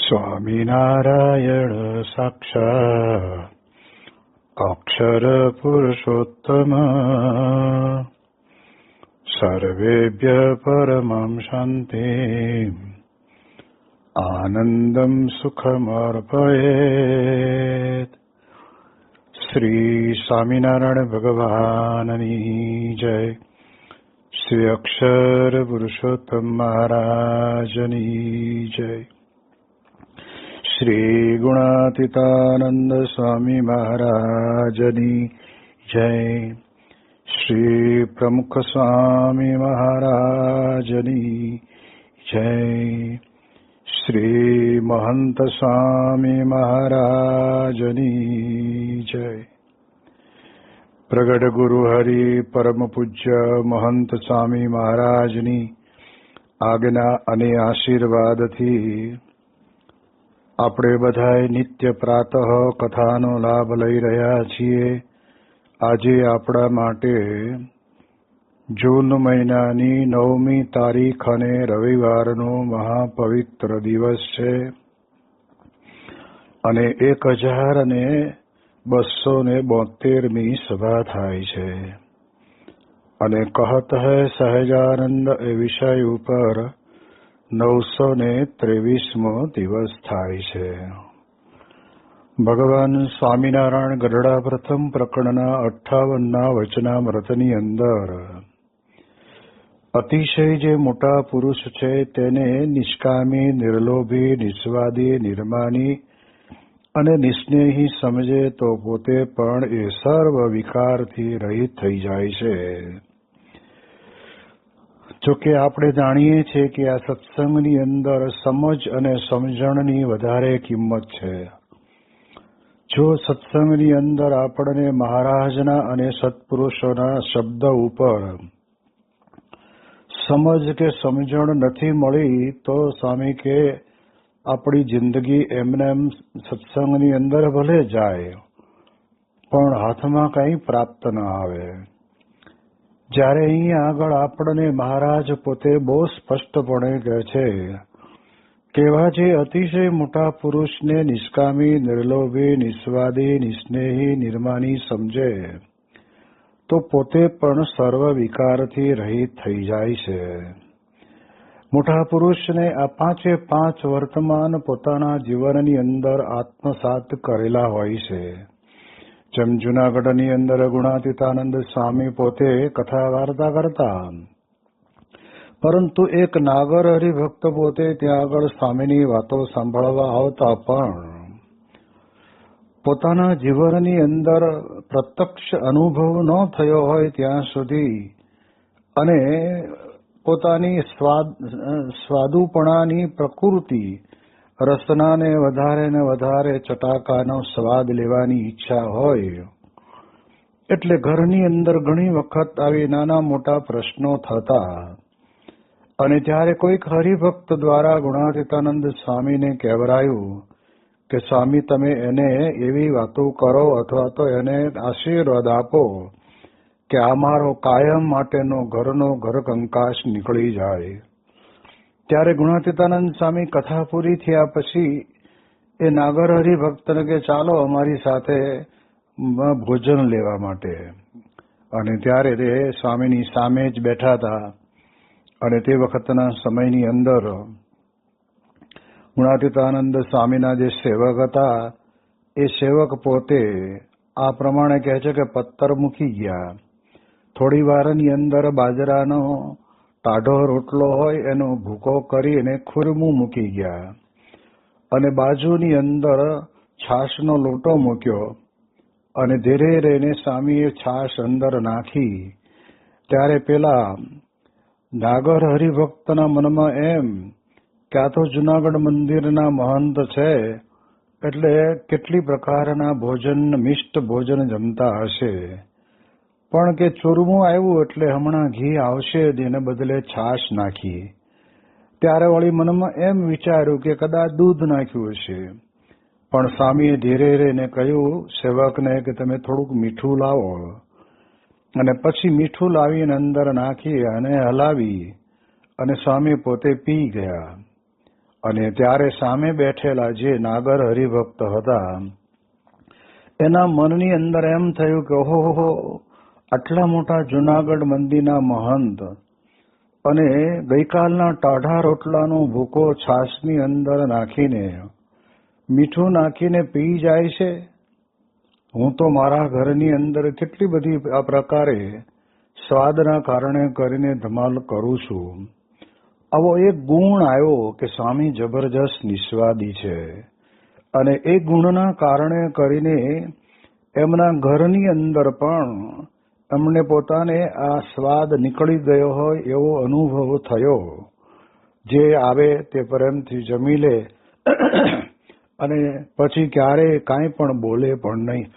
સ્વામિનારાયણ સાક્ષાત અક્ષર પુરુષોત્તમ સર્વેભ્ય પરમં શાંતિ આનંદમ સુખમર્પયેત. શ્રી સ્વામિનારાયણ ભગવાનની જય. શ્રી અક્ષર પુરુષોત્તમ મહારાજની જય. શ્રી ગુણાતીતાનંદ સ્વામી મહારાજની જય. શ્રી પ્રમુખ સ્વામી મહારાજની જય. શ્રી મહંત સ્વામી મહારાજની જય. પ્રગટ ગુરુ હરિ પરમ પૂજ્ય મહંત સ્વામી મહારાજની આજ્ઞા અને આશીર્વાદથી આપણે બધાએ નિત્ય પ્રાતઃ કથાનો લાભ લઈ રહ્યા છીએ. આજે આપણા માટે જૂન મહિનાની 9મી તારીખ અને રવિવારનો મહાપવિત્ર દિવસ છે અને 1272મી સભા થાય છે અને કહત હૈ સહજાનંદ એ વિષય ઉપર 923મો દિવસ થાય છે. ભગવાન સ્વામિનારાયણ ગઢડા પ્રથમ પ્રકરણના 58ના વચનામૃતની અંદર અતિશય જે મોટા પુરુષ છે તેને નિષ્કામી, નિર્લોભી, નિસ્વાદી, નિર્માની અને નિસ્નેહી સમજે તો પોતે પણ એ સર્વ વિકારથી રહિત થઈ જાય છે. જોકે આપણે જાણીએ છીએ કે આ સત્સંગની અંદર સમજ અને સમજણની વધારે કિંમત છે. જો સત્સંગની અંદર આપણને મહારાજના અને સત્પુરુષોના શબ્દ ઉપર સમજ કે સમજણ નથી મળી તો સ્વામી કે આપણી જિંદગી એમને એમ સત્સંગની અંદર ભલે જાય પણ હાથમાં કંઈ પ્રાપ્ત ન આવે. જ્યારે અહીંયા આગળ આપણને મહારાજ પોતે બહુ સ્પષ્ટપણે કહે છે કેવા જે અતિશય મોટા પુરુષને નિષ્કામી, નિર્લોભી, નિસ્વાદી, નિસ્નેહી, નિર્માની સમજે તો પોતે પણ સર્વ વિકારથી રહિત થઈ જાય છે. મોટા પુરુષને આ 5 વર્તમાન પોતાના જીવનની અંદર આત્મસાત કરેલા હોય છે. જેમ જૂનાગઢની અંદર ગુણાતીતાનંદ સ્વામી પોતે કથા વાર્તા કરતા, પરંતુ એક નાગર હરિભક્ત પોતે ત્યાં આગળ સ્વામીની વાતો સાંભળવા આવતા પણ પોતાના જીવનની અંદર પ્રત્યક્ષ અનુભવ ન થયો હોય ત્યાં સુધી અને પોતાની સ્વાદુપણાની પ્રકૃતિ રસનાને વધારે ને વધારે ચટાકાનો સ્વાદ લેવાની ઈચ્છા હોય એટલે ઘરની અંદર ઘણી વખત આવી નાના મોટા પ્રશ્નો થતા અને ત્યારે કોઈક હરિભક્ત દ્વારા ગુણાતીતાનંદ સ્વામીને કહેવરાયું કે સ્વામી તમે એને એવી વાતો કરો અથવા તો એને આશીર્વાદ આપો કે આ મારો કાયમ માટેનો ઘરનો ઘર કંકાશ નીકળી જાય. ત્યારે ગુણાતીતાનંદ સ્વામી કથા પૂરી થયા પછી એ નાગર હરિભક્તને કે ચાલો અમારી સાથે ભોજન લેવા માટે. અને ત્યારે તે સ્વામીની સામે જ બેઠા હતા અને તે વખતના સમયની અંદર ગુણાતીતાનંદ સ્વામીના જે સેવક હતા એ સેવક પોતે આ પ્રમાણે કહે છે કે પત્તર મૂકી ગયા. થોડી વારની અંદર બાજરાનો ટાઢો રોટલો હોય એનો ભૂકો કરી અને ખુરમું મૂકી ગયા અને બાજુની અંદર છાશનો લોટો મૂક્યો અને ધીરે રહીને સ્વામીએ છાશ અંદર નાખી. ત્યારે પેલા નાગર હરિભક્તના મનમાં એમ કે આ તો જૂનાગઢ મંદિરના મહંત છે એટલે કેટલી પ્રકારના ભોજન, મિષ્ટ ભોજન જમતા હશે, પણ કે ચૂરમું આવ્યું એટલે હમણાં ઘી આવશે એને બદલે છાશ નાખી. ત્યારે વળી મનમાં એમ વિચાર્યું કે કદાચ દૂધ નાખ્યું હશે, પણ સ્વામીએ ધીરે રહીને કહ્યું સેવકને કે તમે થોડુંક મીઠું લાવો અને પછી મીઠું લાવીને અંદર નાખી અને હલાવી અને સ્વામી પોતે પી ગયા. અને ત્યારે સામે બેઠેલા જે નાગર હરિભક્ત હતા એના મનની અંદર એમ થયું કે ઓહો, આટલા મોટા જુનાગઢ મંદિરના મહંત અને ગઈકાલના ટાઢા રોટલાનો ભૂકો છાશની અંદર નાખીને મીઠું નાખીને પી જાય છે. હું તો મારા ઘરની અંદર કેટલી બધી આ પ્રકારે સ્વાદના કારણે કરીને ધમાલ કરું છું. આવો એક ગુણ આવ્યો કે સ્વામી જબરજસ્ત નિસ્વાદી છે અને એ ગુણના કારણે કરીને એમના ઘરની અંદર પણ એમને પોતાને આ સ્વાદ નીકળી ગયો હોય એવો અનુભવ થયો. જે આવે તે પ્રેમથી જમી લે અને પછી ક્યારેય કાંઈ પણ બોલે પણ નહીં.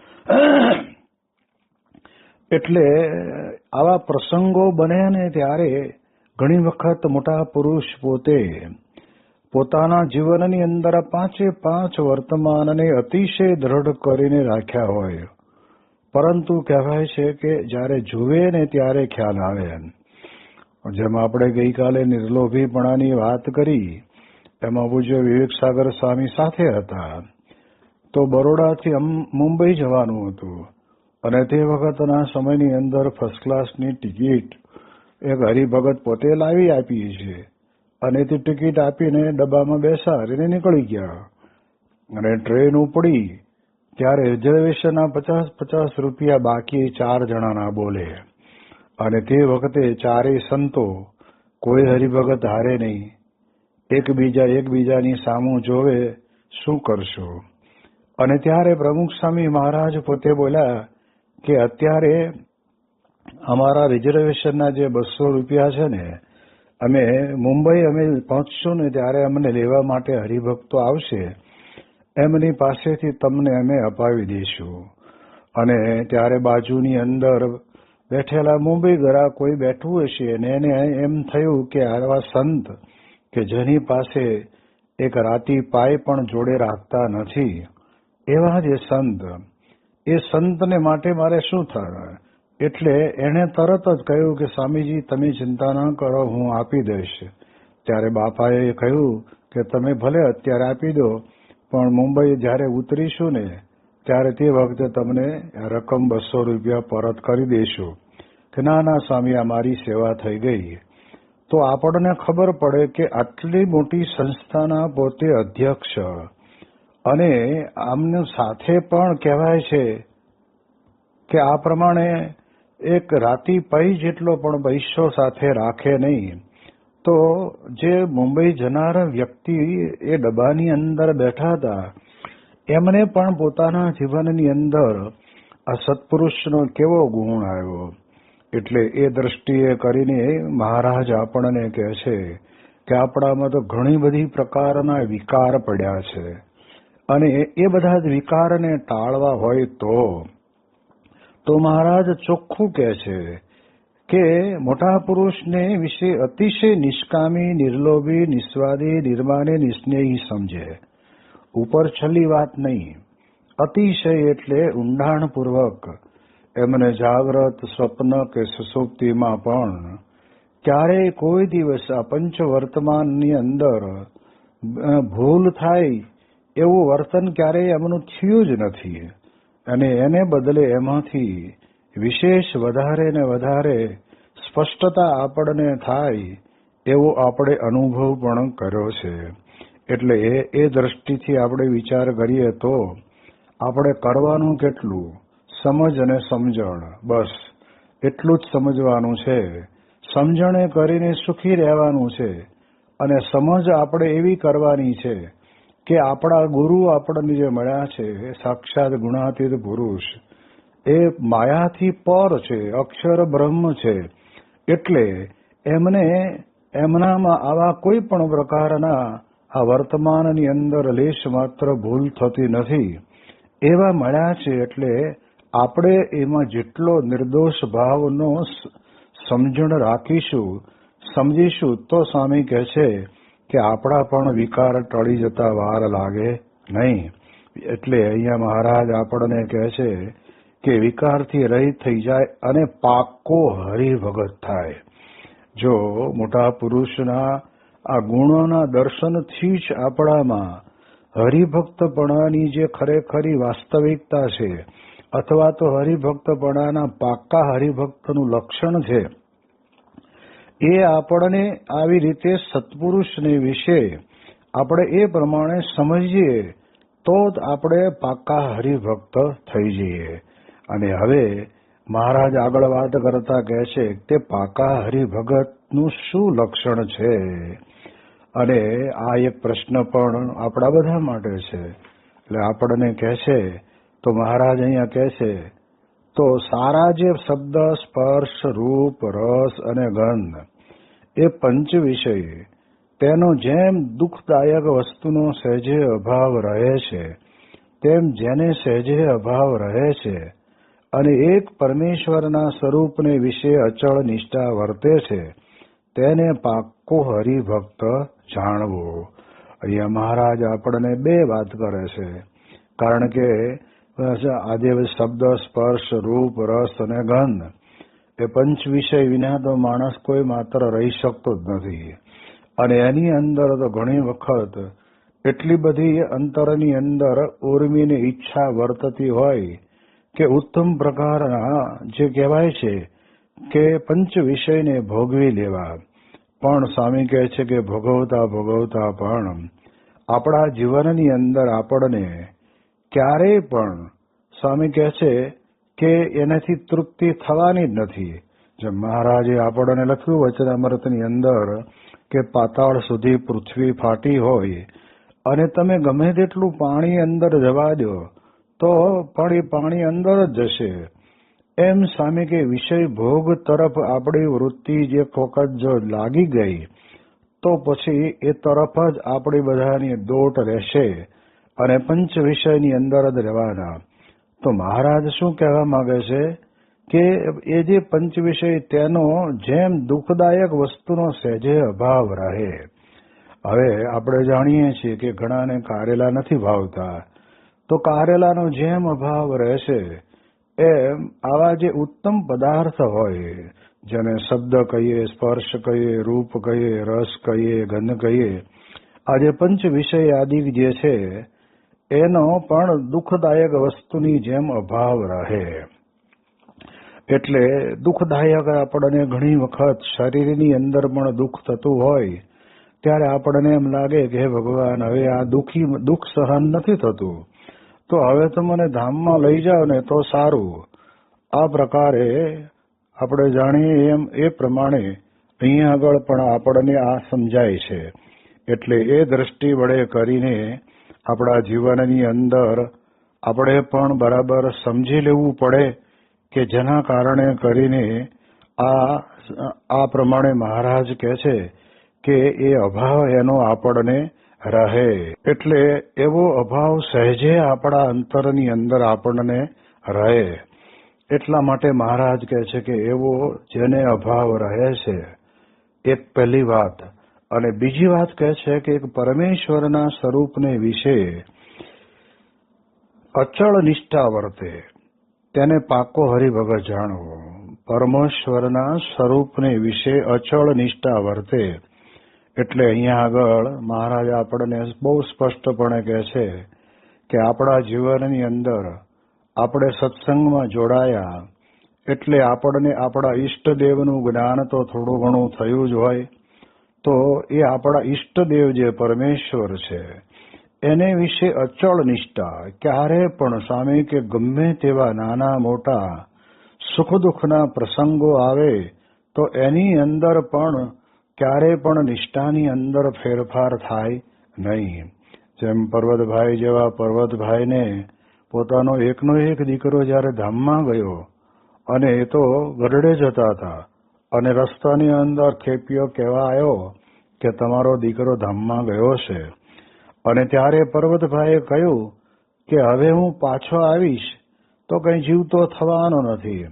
એટલે આવા પ્રસંગો બને ને ત્યારે ઘણી વખત મોટા પુરુષ પોતે પોતાના જીવનની અંદર 5 વર્તમાનને અતિશય દ્રઢ કરીને રાખ્યા હોય, પરંતુ કહેવાય છે કે જ્યારે જુએ ને ત્યારે ખ્યાલ આવે. જેમ આપણે ગઈકાલે નિર્લોભીપણાની વાત કરી, એમાં પૂજ્ય વિવેકસાગર સ્વામી સાથે હતા. તો બરોડાથી મુંબઈ જવાનું હતું અને તે વખતના સમયની અંદર ફર્સ્ટ ક્લાસની ટિકિટ એક હરિભગત પોતે લાવી આપી છે અને તે ટિકિટ આપીને ડબ્બામાં બેસાડીને નીકળી ગયા. અને ટ્રેન ઉપડી ત્યારે રિઝર્વેશનના 50 રૂપિયા બાકી 4 જણાના બોલે. અને તે વખતે ચારેય સંતો, કોઈ હરિભગત હારે નહીં, એકબીજાની સામું જોવે, શું કરશો? અને ત્યારે પ્રમુખ સ્વામી મહારાજ પોતે બોલ્યા કે અત્યારે અમારા રિઝર્વેશનના જે 200 રૂપિયા છે ને, અમે મુંબઈ પહોંચશું ને ત્યારે અમને લેવા માટે હરિભક્તો આવશે, એમની પાસેથી તમને અમે અપાવી દઈશું. અને ત્યારે બાજુની અંદર બેઠેલા મુંબઈ ગરા કોઈ બેઠું હશે અને એને એમ થયું કે આવા સંત કે જેની પાસે એક રાતી પાય પણ જોડે રાખતા નથી, એવા જે સંત, એ સંતને માટે મારે શું થાય? એટલે એણે તરત જ કહ્યું કે સ્વામીજી તમે ચિંતા ના કરો, હું આપી દઈશ. ત્યારે બાપાએ કહ્યું કે તમે ભલે અત્યારે આપી દો, પણ મુંબઈ જ્યારે ઉતરીશું ને ત્યારે તે વખતે તમને રકમ 200 રૂપિયા પરત કરી દઈશું. કે ના સ્વામી, આ મારી સેવા થઈ ગઈ. તો આપણને ખબર પડે કે આટલી મોટી સંસ્થાના પોતે અધ્યક્ષ અને આમની સાથે પણ કહેવાય છે કે આ પ્રમાણે એક રાતી પૈ જેટલો પણ પૈસો સાથે રાખે નહીં. તો જે મુંબઈ જનાર વ્યક્તિ એ ડબ્બાની અંદર બેઠા હતા, એમને પણ પોતાના જીવનની અંદર આ સત્પુરુષનો કેવો ગુણ આવ્યો. એટલે એ દ્રષ્ટિએ કરીને મહારાજ આપણને કહે છે કે આપણામાં તો ઘણી બધી પ્રકારના વિકાર પડ્યા છે અને એ બધા જ વિકારને ટાળવા હોય તો મહારાજ ચોખ્ખું કહે છે કે મોટા પુરુષને વિશે અતિશય નિષ્કામી, નિર્લોભી, નિસ્વાદી, નિર્માને, નિસ્નેહી સમજે. ઉપર છેલ્લી વાત નહીં, અતિશય એટલે ઊંડાણપૂર્વક એમને જાગ્રત, સ્વપ્ન કે સુષુપ્તિમાં પણ ક્યારેય કોઈ દિવસ આ પંચ વર્તમાનની અંદર ભૂલ થાય એવું વર્તન ક્યારેય એમનું થયું જ નથી. અને એને બદલે એમાંથી વિશેષ વધારે ને વધારે સ્પષ્ટતા આપણને થાય એવો આપણે અનુભવ પણ કર્યો છે. એટલે એ દ્રષ્ટિથી આપણે વિચાર કરીએ તો આપણે કરવાનું કેટલું? સમજ અને સમજણ, બસ એટલું જ સમજવાનું છે. સમજણે કરીને સુખી રહેવાનું છે. અને સમજ આપણે એવી કરવાની છે કે આપણા ગુરુ આપણને જે મળ્યા છે, સાક્ષાત ગુણાતીત પુરુષ, એ માયાથી પર છે, અક્ષર બ્રહ્મ છે. એટલે એમનામાં આવા કોઈ પણ પ્રકારના આ વર્તમાનની અંદર લેશ માત્ર ભૂલ થતી નથી, એવા મળ્યા છે. એટલે આપણે એમાં જેટલો નિર્દોષ ભાવનો સમજણ રાખીશું, સમજીશું, તો સ્વામી કહે છે કે આપણા પણ વિકાર ટળી જતા વાર લાગે નહીં. એટલે અહીંયા મહારાજ આપણને કહે છે કે વિકારથી રહિત થઈ જાય અને પાક્કો હરિભગત થાય. જો મોટા પુરુષના આ ગુણોના દર્શનથી જ આપણામાં હરિભક્તપણાની જે ખરેખરી વાસ્તવિકતા છે અથવા તો હરિભક્તપણાના પાક્કા હરિભક્તનું લક્ષણ છે એ આપણને આવી રીતે સત્પુરુષને વિશે આપણે એ પ્રમાણે સમજીએ તો જ આપણે પાક્કા હરિભક્ત થઈ જઈએ. અને હવે મહારાજ આગળ વાત કરતા કહે છે તે પાકા હરિભગતનું શું લક્ષણ છે. અને આ એક પ્રશ્ન પણ આપણા બધા માટે છે. એટલે આપણને કહે છે તો મહારાજ અહીંયા કહે છે તો સારા જે શબ્દ, સ્પર્શ, રૂપ, રસ અને ગંધ એ પંચ વિષય તેનો જેમ દુઃખદાયક વસ્તુનો સહેજે અભાવ રહે છે તેમ જેને સહેજે અભાવ રહે છે અને એક પરમેશ્વરના સ્વરૂપને વિશે અચળ નિષ્ઠા વર્તે છે તેને પાક્કો હરિભક્ત જાણવો. અહીંયા મહારાજ આપણને બે વાત કરે છે. કારણ કે આજે શબ્દ, સ્પર્શ, રૂપ, રસ અને ગંધ એ પંચ વિષય વિના તો માણસ કોઈ માત્ર રહી શકતો જ નથી. અને એની અંદર તો ઘણી વખત એટલી બધી અંતરની અંદર ઉર્મિની ઈચ્છા વર્તતી હોય કે ઉત્તમ પ્રકારના જે કહેવાય છે કે પંચ વિષયને ભોગવી લેવા. પણ સ્વામી કહે છે કે ભોગવતા ભોગવતા પણ આપણા જીવનની અંદર આપણને ક્યારેય પણ સ્વામી કહે છે કે એનાથી તૃપ્તિ થવાની જ નથી. જેમ મહારાજે આપણને લખ્યું વચનામૃતની અંદર કે પાતાળ સુધી પૃથ્વી ફાટી હોય અને તમે ગમે તેટલું પાણી અંદર જવા દો તો પણ એ પાણી અંદર જ જશે. એમ સ્વામી કે વિષય ભોગ તરફ આપણી વૃત્તિ જે ફોકસ જો લાગી ગઈ તો પછી એ તરફ જ આપણી બધાની દોટ રહેશે અને પંચ વિષયની અંદર જ રહેવાના. તો મહારાજ શું કહેવા માંગે છે કે એ જે પંચ વિષય તેનો જેમ દુઃખદાયક વસ્તુનો સહેજે અભાવ રહે. હવે આપણે જાણીએ છીએ કે ઘણાને કારેલા નથી ભાવતા, તો કારેલાનો જેમ અભાવ રહેશે એમ આવા જે ઉત્તમ પદાર્થ હોય જેને શબ્દ કહીએ, સ્પર્શ કહીએ, રૂપ કહીએ, રસ કહીએ, ગંધ કહીએ, આ જે પંચ વિષય આદિ જે છે એનો પણ દુઃખદાયક વસ્તુની જેમ અભાવ રહે. એટલે દુઃખદાયક આપણને ઘણી વખત શરીરની અંદર પણ દુઃખ થતું હોય ત્યારે આપણને એમ લાગે કે હે ભગવાન હવે આ દુઃખ સહન નથી થતું, તો હવે તો મને ધામમાં લઈ જાઓ ને તો સારું. આ પ્રકારે આપણે જાણીએ એમ એ પ્રમાણે અહીંયા આગળ પણ આપણને આ સમજાય છે. એટલે એ દ્રષ્ટિ વડે કરીને આપણા જીવનની અંદર આપણે પણ બરાબર સમજી લેવું પડે કે જેના કારણે કરીને આ પ્રમાણે મહારાજ કહે છે કે એ અભાવ એનો આપણને રહે. એટલે એવો અભાવ સહેજે આપણા અંતરની અંદર આપણને રહે. એટલા માટે મહારાજ કહે છે કે એવો જેને અભાવ રહે છે, એક પહેલી વાત. અને બીજી વાત કહે છે કે એક પરમેશ્વરના સ્વરૂપને વિશે અચળ નિષ્ઠા વર્તે તેને પાકો હરિભગત જાણવો. પરમેશ્વરના સ્વરૂપને વિશે અચળ નિષ્ઠા વર્તે એટલે અહીંયા આગળ મહારાજ આપણને બહુ સ્પષ્ટપણે કહે છે કે આપણા જીવનની અંદર આપણે સત્સંગમાં જોડાયા એટલે આપણને આપણા ઈષ્ટદેવનું જ્ઞાન તો થોડું ઘણું થયું જ હોય. તો એ આપણા ઈષ્ટદેવ જે પરમેશ્વર છે એને વિશે અચળ નિષ્ઠા ક્યારે પણ સ્વામી કે ગમે તેવા નાના મોટા સુખ દુઃખના પ્રસંગો આવે તો એની અંદર પણ ક્યારે પણ નિષ્ઠાની અંદર ફેરફાર થાય નહીં. જેમ પર્વતભાઈ જેવા પર્વતભાઈને પોતાનો એકનો એક દીકરો જયારે ધામમાં ગયો અને એ તો ગરડે જતા હતા અને રસ્તાની અંદર ખેપિયો કહેવા આવ્યો કે તમારો દીકરો ધામમાં ગયો છે. અને ત્યારે પર્વતભાઈએ કહ્યું કે હવે હું પાછો આવીશ તો કઈ જીવતો થવાનો નથી.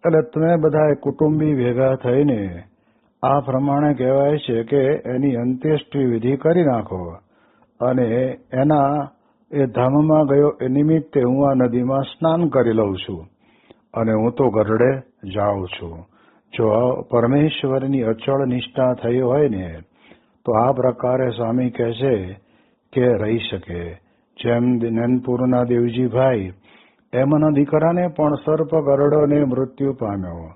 એટલે તમે બધા કુટુંબી ભેગા થઈને આ પ્રમાણે કહેવાય છે કે એની અંત્યેષ્ટિ વિધિ કરી નાખો અને એના એ ધામમાં ગયો એ નિમિત્તે હું આ નદીમાં સ્નાન કરી લઉં છું અને હું તો ગરડે જાઉં છું. જો પરમેશ્વરની અચળ નિષ્ઠા થઈ હોય ને તો આ પ્રકારે સ્વામી કહે છે કે રહી શકે. જેમ નંદપુરના દેવજીભાઈ એમના દીકરાને પણ સર્પ ગરડોને મૃત્યુ પામ્યો,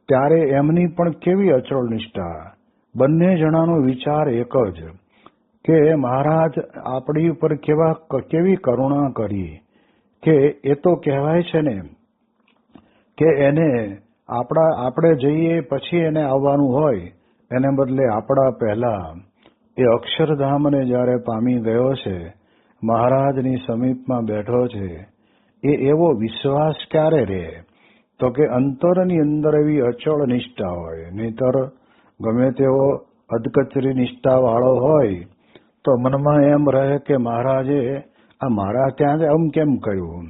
ત્યારે એમની પણ કેવી અચળ નિષ્ઠા. બંને જણાનો વિચાર એક જ કે મહારાજ આપણી ઉપર કેવી કરુણા કરી, કે એ તો કહેવાય છે ને કે એને આપણે જઈએ પછી એને આવવાનું હોય, એને બદલે આપણા પહેલા એ અક્ષરધામને જ્યારે પામી ગયો છે, મહારાજની સમીપમાં બેઠો છે, એ એવો વિશ્વાસ ક્યારે રહે? તો કે અંતરની અંદર એવી અચળ નિષ્ઠા હોય. નહીતર ગમે તેવો અધકચરી નિષ્ઠા વાળો હોય તો મનમાં એમ રહે કે મહારાજે આ મારા ત્યાં આમ કેમ કહ્યું,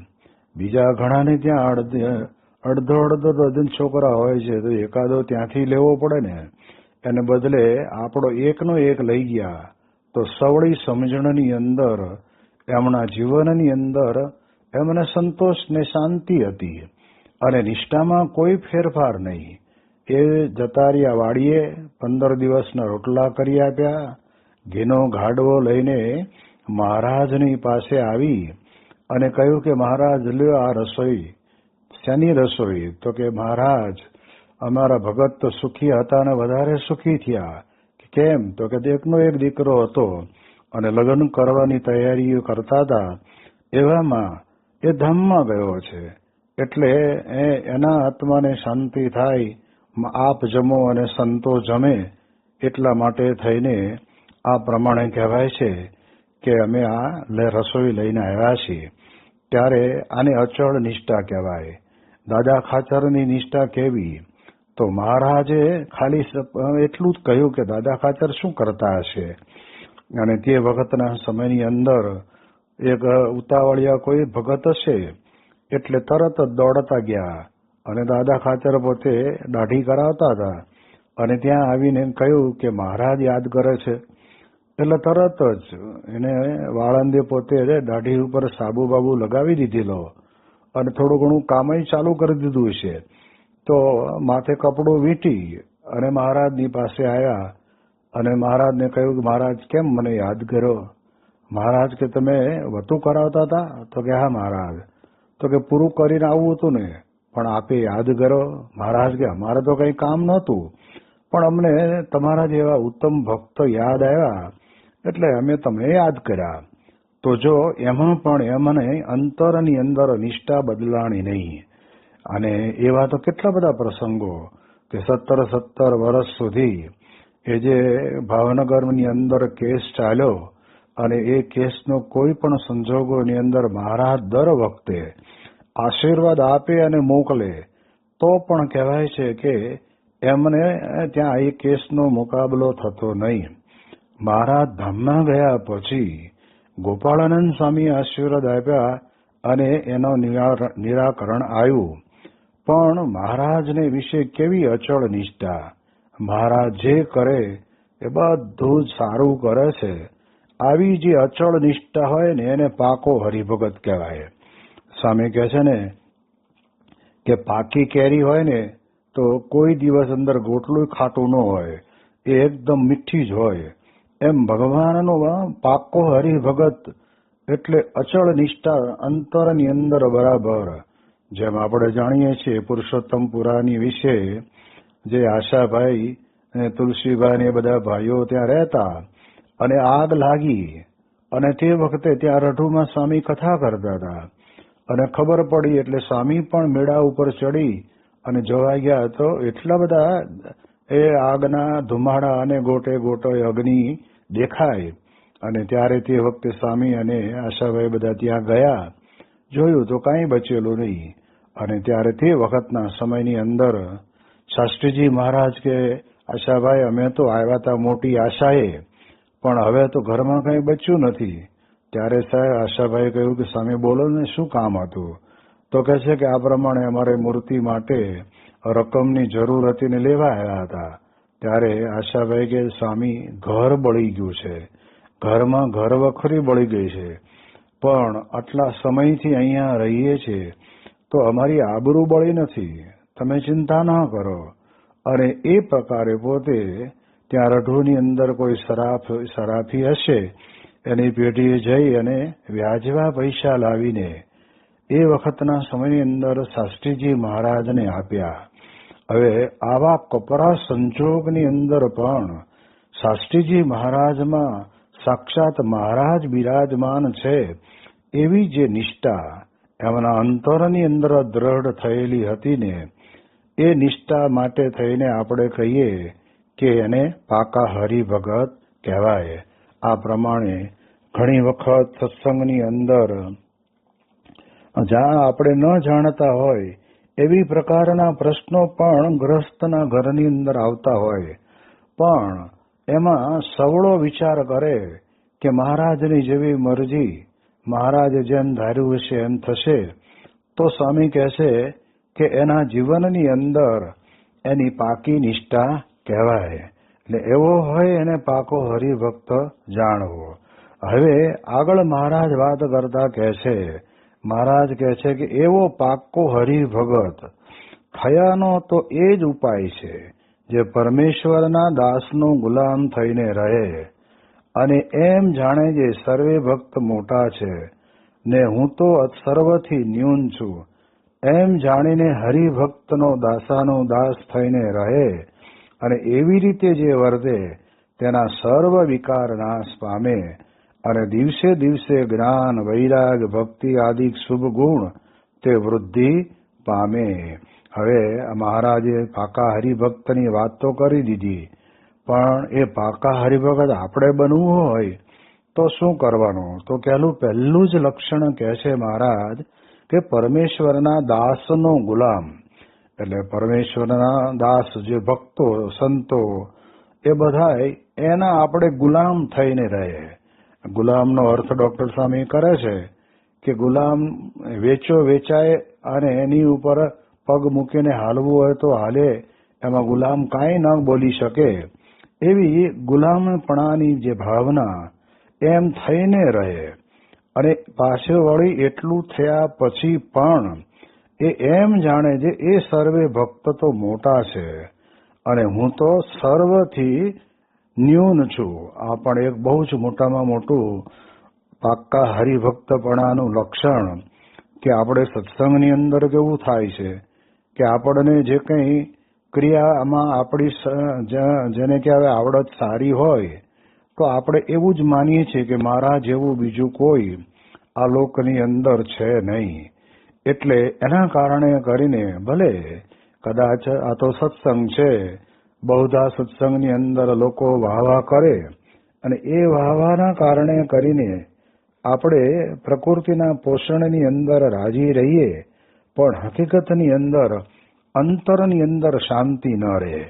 બીજા ઘણાને ત્યાં અડધો ડઝન છોકરા હોય છે તો એકાદો ત્યાંથી લેવો પડે ને, એને બદલે આપણો એકનો એક લઈ ગયા તો સવળી સમજણની અંદર એમના જીવનની અંદર એમને સંતોષ ને શાંતિ હતી અને નિષ્ઠામાં કોઈ ફેરફાર નહીં. એ જતા રહ્યા વાડીએ, 15 દિવસના રોટલા કરી આપ્યા, ઘીનો ગાડવો લઈને મહારાજની પાસે આવી અને કહ્યું કે મહારાજ લ્યો આ રસોઈ. શેની રસોઈ? તો કે મહારાજ અમારા ભગત તો સુખી હતા અને વધારે સુખી થયા. કેમ? તો કે એકનો એક દીકરો હતો અને લગ્ન કરવાની તૈયારીઓ કરતા હતા, એવામાં એ ધામમાં ગયો છે, એટલે એના આત્માને શાંતિ થાય, આપ જમો અને સંતો જમે, એટલા માટે થઈને આ પ્રમાણે કહેવાય છે કે અમે આ રસોઈ લઈને આવ્યા છીએ. ત્યારે આને અચળ નિષ્ઠા કહેવાય. દાદા ખાચરની નિષ્ઠા કેવી? તો મહારાજે ખાલી એટલું જ કહ્યું કે દાદા ખાચર શું કરતા હશે, અને તે વખતના સમયની અંદર એક ઉતાવળિયા કોઈ ભગત હશે એટલે તરત જ દોડતા ગયા અને દાદા ખાચર પોતે દાઢી કરાવતા હતા અને ત્યાં આવીને કહ્યું કે મહારાજ યાદ કરે છે. એટલે તરત જ એને વાળંદે પોતે દાઢી ઉપર સાબુ બાબુ લગાવી દીધેલો અને થોડું ઘણું કામય ચાલુ કરી દીધું છે. તો માથે કપડું વીંટી અને મહારાજની પાસે આવ્યા અને મહારાજને કહ્યું કે મહારાજ કેમ મને યાદ કર્યો? મહારાજ કે તમે વતું કરાવતા હતા? તો કે હા મહારાજ. તો કે પૂરું કરીને આવવું હતું ને, પણ આપે યાદ કરો? મહારાજ કે અમારે તો કઈ કામ નહોતું, પણ અમને તમારા જેવા ઉત્તમ ભક્તો યાદ આવ્યા એટલે અમે તમને યાદ કર્યા. તો જો એમાં પણ એમને અંતરની અંદર નિષ્ઠા બદલાણી નહીં. અને એવા તો કેટલા બધા પ્રસંગો કે 17 વર્ષ સુધી એ જે ભાવનગરની અંદર કેસ ચાલ્યો અને એ કેસનો કોઈ પણ સંજોગોની અંદર મહારાજ દર વખતે આશીર્વાદ આપે અને મોકલે, તો પણ કહેવાય છે કે એમને ત્યાં એ કેસનો મુકાબલો થતો નહીં. મહારાજ ધામમાં ગયા પછી ગોપાળાનંદ સ્વામી આશીર્વાદ આપ્યા અને એનો નિરાકરણ આવ્યું. પણ મહારાજને વિશે કેવી અચળ નિષ્ઠા! મહારાજ જે કરે એ બધું જ સારું કરે છે. આવી જે અચળ નિષ્ઠા હોય ને એને પાકો હરિભગત કહેવાય. સ્વામી કહે છે ને કે પાકી કેરી હોય ને તો કોઈ દિવસ અંદર ગોટલું ખાટું ન હોય, એ એકદમ મીઠી જ હોય. એમ ભગવાનનો પાકો હરિભગત એટલે અચળ નિષ્ઠા અંતરની અંદર બરાબર. જેમ આપણે જાણીએ છીએ પુરુષોત્તમ પુરાની વિશે, જે આશાભાઈ અને તુલસીભાઈ ને બધા ભાઈઓ ત્યાં રહેતા અને આગ લાગી અને તે વખતે ત્યાં રઢુમાં સ્વામી કથા કરતા હતા અને ખબર પડી એટલે સ્વામી પણ મેળા ઉપર ચડી અને જોવા ગયા તો એટલા બધા એ આગના ધુમાડા અને ગોટે ગોટો અગ્નિ દેખાય. અને ત્યારે તે વખતે સ્વામી અને આશાભાઈ બધા ત્યાં ગયા, જોયું તો કાંઈ બચેલું નહીં. અને ત્યારે તે વખતના સમયની અંદર શાસ્ત્રીજી મહારાજ કે આશાભાઈ અમે તો આવ્યા હતા મોટી આશાએ, પણ હવે તો ઘરમાં કંઈ બચ્યું નથી. ત્યારે સાહેબ આશાભાઈ કહ્યું કે સ્વામી બોલો ને શું કામ હતું? તો કહે છે કે આ પ્રમાણે અમારે મૂર્તિ માટે રકમની જરૂર હતી ને લેવા આવ્યા હતા. ત્યારે આશાભાઈ કે સ્વામી ઘર બળી ગયું છે, ઘરમાં ઘર વખરી બળી ગઈ છે, પણ આટલા સમયથી અહીંયા રહીએ છીએ તો અમારી આબરૂ બળી નથી, તમે ચિંતા ના કરો. અને એ પ્રકારે પોતે ત્યાં રઢુની અંદર કોઈ સરાફી હશે, એની પેઢીએ જઈ અને વ્યાજવા પૈસા લાવીને એ વખતના સમયની અંદર શાસ્ત્રીજી મહારાજને આપ્યા. હવે આવા કપરા સંજોગની અંદર પણ શાસ્ત્રીજી મહારાજમાં સાક્ષાત મહારાજ બિરાજમાન છે એવી જે નિષ્ઠા એમના અંતરની અંદર દ્રઢ થયેલી હતી ને, એ નિષ્ઠા માટે થઈને આપણે કહીએ કે એને પાકા હરિભગત કહેવાય. આ પ્રમાણે ઘણી વખત સત્સંગની અંદર જ્યાં આપણે ન જાણતા હોય એવી પ્રકારના પ્રશ્નો પણ ગ્રસ્તના ઘરની અંદર આવતા હોય, પણ એમાં સવળો વિચાર કરે કે મહારાજની જેવી મરજી, મહારાજે જેમ ધાર્યું હશે એમ થશે, તો સ્વામી કહેશે કે એના જીવનની અંદર એની પાકી નિષ્ઠા કહેવાય. એટલે એવો હોય એને પાકો હરિભક્ત જાણવો. હવે આગળ મહારાજ વાત કરતા કહે છે, મહારાજ કહે છે કે એવો પાક્કો હરિભગત થયાનો તો એ જ ઉપાય છે જે પરમેશ્વરના દાસનો ગુલામ થઈને રહે અને એમ જાણે જે સર્વે ભક્ત મોટા છે ને હું તો સર્વથી ન્યૂન છું એમ જાણીને હરિભક્તનો દાસાનો દાસ થઈને રહે અને એવી રીતે જે વર્તે તેના સર્વ વિકાર નાશ પામે અને દિવસે દિવસે જ્ઞાન, વૈરાગ, ભક્તિ આદિ શુભ ગુણ તે વૃદ્ધિ પામે. હવે મહારાજે પાકા હરિભક્તની વાત તો કરી દીધી, પણ એ પાકા હરિભગત આપણે બનવું હોય તો શું કરવાનું? તો પહેલું જ લક્ષણ કહે છે મહારાજ કે પરમેશ્વરના દાસનો ગુલામ. એટલે પરમેશ્વરના દાસ જે ભક્તો, સંતો એ બધા એના આપણે ગુલામ થઈને રહે. ગુલામનો અર્થ ડોક્ટર સ્વામી કરે છે કે ગુલામ વેચાય અને એની ઉપર પગ મૂકીને હાલવું હોય તો હાલે, એમાં ગુલામ કાંઈ ન બોલી શકે એવી ગુલામપણાની જે ભાવના એમ થઈને રહે. અને પાછળ વળી એટલું થયા પછી પણ એ એમ જાણે છે એ સર્વે ભક્ત તો મોટા છે અને હું તો સર્વથી ન્યૂન છું. આ પણ એક બહુ જ મોટામાં મોટું પાક્કા હરિભક્તપણાનું લક્ષણ કે આપણે સત્સંગની અંદર કેવું થાય છે કે આપણને જે કંઈ ક્રિયામાં આપણી જેને કહેવાય આવડત સારી હોય તો આપણે એવું જ માનીએ છીએ કે મારા જેવું બીજું કોઈ આ લોકની અંદર છે નહીં. એટલે એના કારણે કરીને ભલે કદાચ આ તો સત્સંગ છે, બહુધા સત્સંગની અંદર લોકો વાહવા કરે અને એ વાહવાના કારણે કરીને આપણે પ્રકૃતિના પોષણની અંદર રાજી રહીએ, પણ હકીકતની અંદર અંતરની અંદર શાંતિ ન રહે.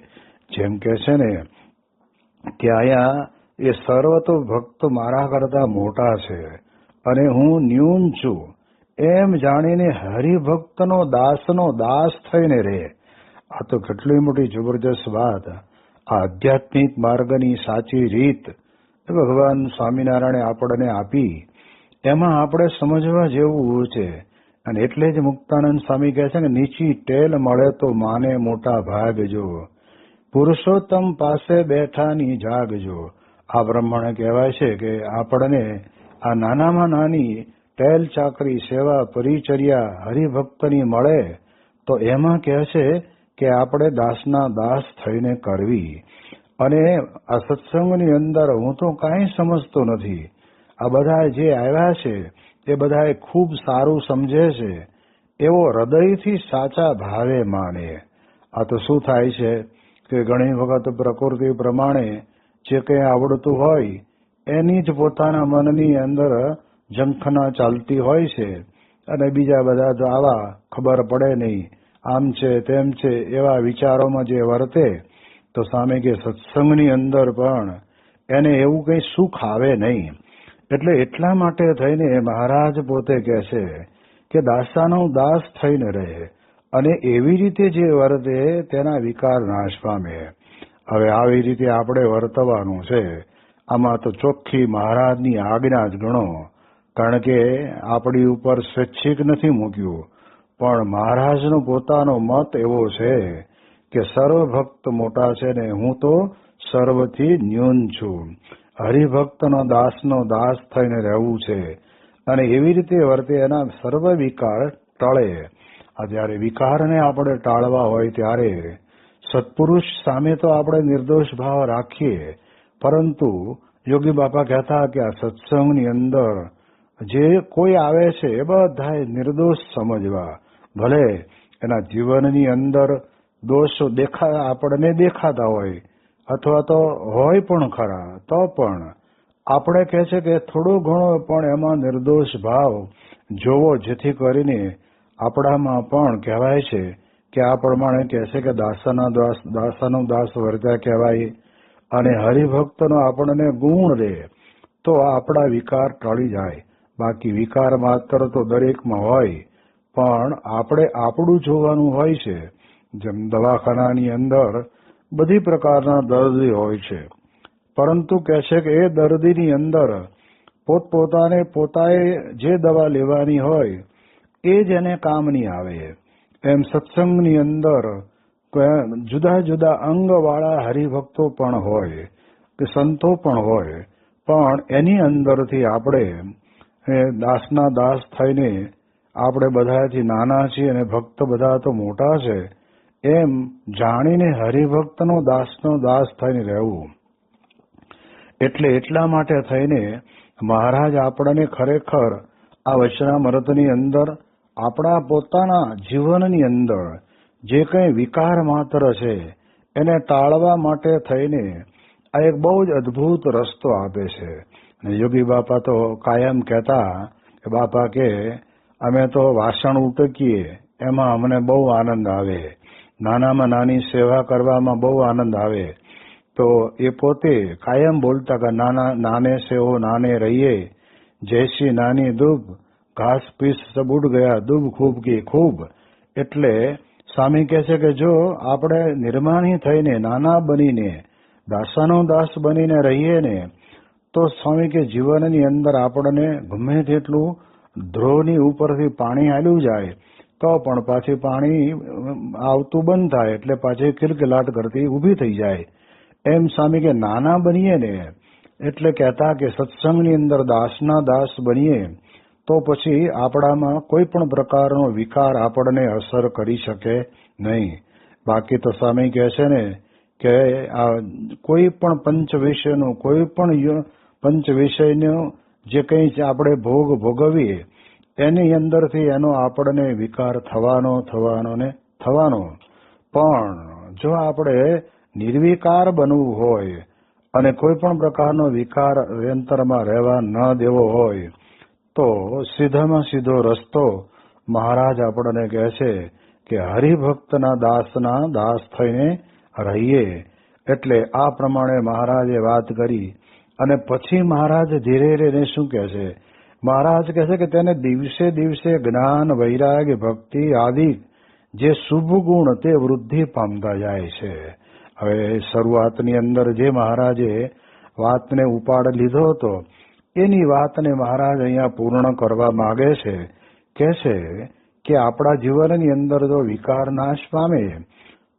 જેમ કે છે ને કે અહીંયા એ સર્વ તો ભક્ત મારા કરતા મોટા છે અને હું ન્યૂન છું એમ જાણીને હરિભક્તનો દાસનો દાસ થઈને રહે. આ તો કેટલી મોટી જબરજસ્ત વાત. આ આધ્યાત્મિક માર્ગની સાચી રીત ભગવાન સ્વામિનારાયણે આપણને આપી, એમાં આપણે સમજવા જેવું છે. અને એટલે જ મુક્તાનંદ સ્વામી કહે છે કે નીચી ટેલ મળે તો માને મોટા ભાગજો, પુરુષોત્તમ પાસે બેઠાની જાગજો. આ પ્રમાણે કહેવાય છે કે આપણને આ નાનામાં નાની ટેલ ચાકરી, સેવા, પરિચર્યા હરિભક્તની મળે તો એમાં કહે છે કે આપણે દાસના દાસ થઈને કરવી. અને આ સત્સંગની અંદર હું તો કાંઈ સમજતો નથી, આ બધા જે આવ્યા છે એ બધા ખૂબ સારું સમજે છે એવો હૃદયથી સાચા ભાવે માને. આ તો શું થાય છે કે ઘણી વખત પ્રકૃતિ પ્રમાણે જે કંઈ આવડતું હોય એની જ પોતાના મનની અંદર ઝંખના ચાલતી હોય છે અને બીજા બધા તો આવા ખબર પડે નહીં, આમ છે તેમ છે એવા વિચારોમાં જે વર્તે તો સામે કે સત્સંગની અંદર પણ એને એવું કંઈ સુખ આવે નહીં. એટલે એટલા માટે થઈને મહારાજ પોતે કહે છે કે દાસાનો દાસ થઈને રહે અને એવી રીતે જે વર્તે તેના વિકાર નાશ પામે. હવે આવી રીતે આપણે વર્તવાનું છે. આમાં તો ચોખ્ખી મહારાજની આજ્ઞા જ ગણો, કારણ કે આપણી ઉપર સ્વૈચ્છિક નથી મૂક્યું, પણ મહારાજનો પોતાનો મત એવો છે કે સર્વ ભક્ત મોટા છે ને હું તો સર્વથી ન્યૂન છું. હરિભક્તનો દાસનો દાસ થઈને રહેવું છે અને એવી રીતે વર્તે એના સર્વ વિકાર ટળે. જ્યારે વિકારને આપણે ટાળવા હોય ત્યારે સત્પુરુષ સામે તો આપણે નિર્દોષ ભાવ રાખીએ, પરંતુ યોગી બાપા કહેતા કે આ સત્સંગની અંદર જે કોઈ આવે છે એ બધાએ નિર્દોષ સમજવા. ભલે એના જીવનની અંદર દોષ આપણને દેખાતા હોય અથવા તો હોય પણ ખરા, તો પણ આપણે કહે છે કે થોડો ઘણો પણ એમાં નિર્દોષ ભાવ જોવો, જેથી કરીને આપણામાં પણ કહેવાય છે કે આ પ્રમાણે કહે છે કે દાસાનો દાસ વર્ત્યા કહેવાય અને હરિભક્તનો આપણને ગુણ રહે તો આપણા વિકાર ટળી જાય. બાકી વિકાર માત્ર તો દરેકમાં હોય, પણ આપણે આપણું જોવાનું હોય છે. જેમ દવાખાનાની અંદર બધી પ્રકારના દર્દી હોય છે, પરંતુ કહે છે કે એ દર્દીની અંદર પોતાએ જે દવા લેવાની હોય એ જ એને કામની આવે. એમ સત્સંગની અંદર જુદા જુદા અંગવાળા હરિભક્તો પણ હોય કે સંતો પણ હોય, પણ એની અંદરથી આપણે દાસના દાસ થઈને આપણે બધાથી નાના છીએ અને ભક્ત બધા તો મોટા છે એમ જાણીને હરિભક્તનો દાસનો દાસ થઈને રહેવું. એટલા માટે થઈને મહારાજ આપણને ખરેખર આ વચનામૃતની અંદર આપણા પોતાના જીવનની અંદર જે કંઈ વિકાર માત્ર છે એને ટાળવા માટે થઈને આ એક બહુ જ અદ્ભુત રસ્તો આપે છે. યોગી બાપા તો કાયમ કહેતા કે બાપા કે અમે તો વાસણ ઉટકીએ એમાં અમને બહુ આનંદ આવે, નાનામાં નાની સેવા કરવામાં બહુ આનંદ આવે. તો એ પોતે કાયમ બોલતા કે નાને से हो नाने रहिए, जैसी नानी दूब ઘાસ પીસ સબ ઉડ ગયા, દુબ ખૂબ કી ખૂબ. એટલે સ્વામી કહે છે કે જો આપણે નિર્માણી થઈને નાના બનીને દાસાનો દાસ બનીને રહીએ ને તો સ્વામી કે જીવનની અંદર આપણને ગમે તેટલું ધ્રોની ઉપરથી પાણી આલ્યું જાય તો પણ પાછી પાણી આવતું બંધ થાય એટલે પાછી કિલકિલાટ કરતી ઊભી થઈ જાય. એમ સ્વામી કે નાના બનીએ ને એટલે કહેતા કે સત્સંગની અંદર દાસના દાસ બનીએ તો પછી આપણામાં કોઈ પણ પ્રકારનો વિકાર આપણને અસર કરી શકે નહીં. બાકી તો સ્વામી કહે છે ને કે આ કોઈ પણ પંચ વિષયનો જે કંઈ આપણે ભોગવીએ એની અંદરથી એનો આપણને વિકાર થવાનો. પણ જો આપણે નિર્વિકાર બનવું હોય અને કોઈ પણ પ્રકારનો વિકાર અંતરમાં રહેવા ન દેવો હોય તો સીધામાં સીધો રસ્તો મહારાજ આપણને કહે છે કે હરિભક્તના દાસના દાસ થઈને રહીએ. એટલે આ પ્રમાણે મહારાજે વાત કરી અને પછી મહારાજ ધીરે ધીરે શું કહે છે? મહારાજ કહે છે કે તેને દિવસે દિવસે જ્ઞાન, વૈરાગ્ય, ભક્તિ આદિ જે શુભ ગુણ તે વૃદ્ધિ પામતા જાય છે. હવે શરૂઆતની અંદર જે મહારાજે વાતને ઉપાડ લીધો હતો એની વાતને મહારાજ અહીંયા પૂર્ણ કરવા માંગે છે. કહે છે કે આપણા જીવનની અંદર જો વિકાર નાશ પામે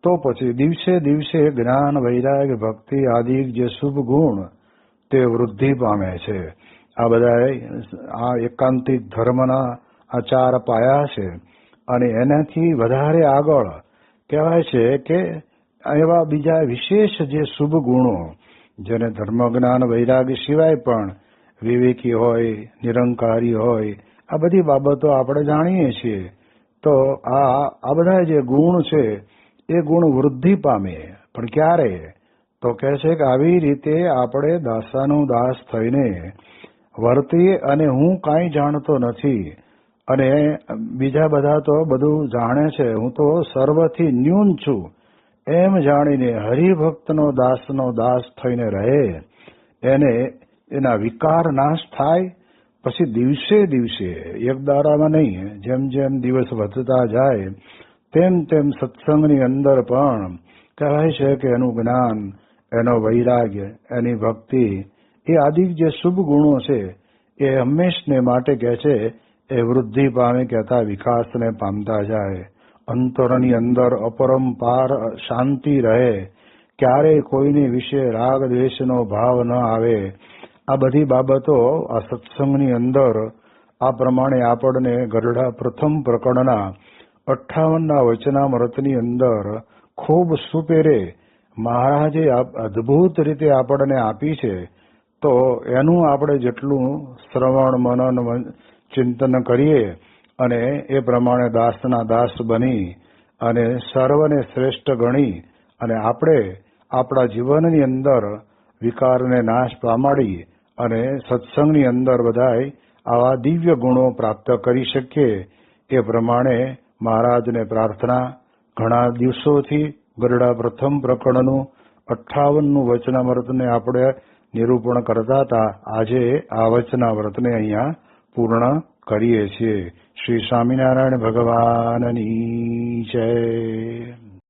તો પછી દિવસે દિવસે જ્ઞાન, વૈરાગ્ય, ભક્તિ આદિ જે શુભ ગુણ તે વૃદ્ધિ પામે છે. આ બધા આ એકાંતિક ધર્મના આ 4 પાયા છે અને એનાથી વધારે આગળ કહેવાય છે કે એવા બીજા વિશેષ જે શુભ ગુણો જેને ધર્મ, જ્ઞાન, વૈરાગ્ય સિવાય પણ વિવેકી હોય, નિરંકારી હોય, આ બધી બાબતો આપણે જાણીએ છીએ. તો આ બધા જે ગુણ છે એ ગુણ વૃદ્ધિ પામે. પણ ક્યારે? તો કહે છે કે આવી રીતે આપણે દાસાનો દાસ થઈને વર્તીએ અને હું કાંઈ જાણતો નથી અને બીજા બધા તો બધું જાણે છે, હું તો સર્વથી ન્યૂન છું એમ જાણીને હરિભક્તનો દાસનો દાસ થઈને રહે. એના વિકાર નાશ થાય. પછી દિવસે દિવસે એક દાડામાં નહીં, જેમ જેમ દિવસ વધતા જાય તેમ તેમ સત્સંગની અંદર પણ કહેવાય છે કે એનું જ્ઞાન, એનો વૈરાગ્ય, એની ભક્તિ એ આદિ જે શુભ ગુણો છે એ હંમેશને માટે કહે છે એ વૃદ્ધિ પામે, કહેતા વિકાસને પામતા જાય. અંતરની અંદર અપરંપાર શાંતિ રહે. ક્યારેય કોઈની વિશે રાગ દ્વેષનો ભાવ ન આવે. આ બધી બાબતો આ સત્સંગની અંદર આ પ્રમાણે આપણને ગરડા પ્રથમ પ્રકરણના 58ના વચનામૃતની અંદર ખૂબ સુપેરે મહારાજે અદ્ભુત રીતે આપણને આપી છે. તો એનું આપણે જેટલું શ્રવણ મનન ચિંતન કરીએ અને એ પ્રમાણે દાસના દાસ બની અને સર્વને શ્રેષ્ઠ ગણી અને આપણે આપણા જીવનની અંદર વિકારને નાશ પામાડી અને સત્સંગની અંદર બધાય આવા દિવ્ય ગુણો પ્રાપ્ત કરી શકીએ એ પ્રમાણે મહારાજને પ્રાર્થના. ઘણા દિવસોથી ગરડા પ્રથમ પ્રકરણનું 58નું વચનામૃતને આપણે નિરૂપણ કરતા હતા. આજે આ વચનામૃતને અહીંયા પૂર્ણ કરીએ છીએ. શ્રી સ્વામિનારાયણ ભગવાનની જય.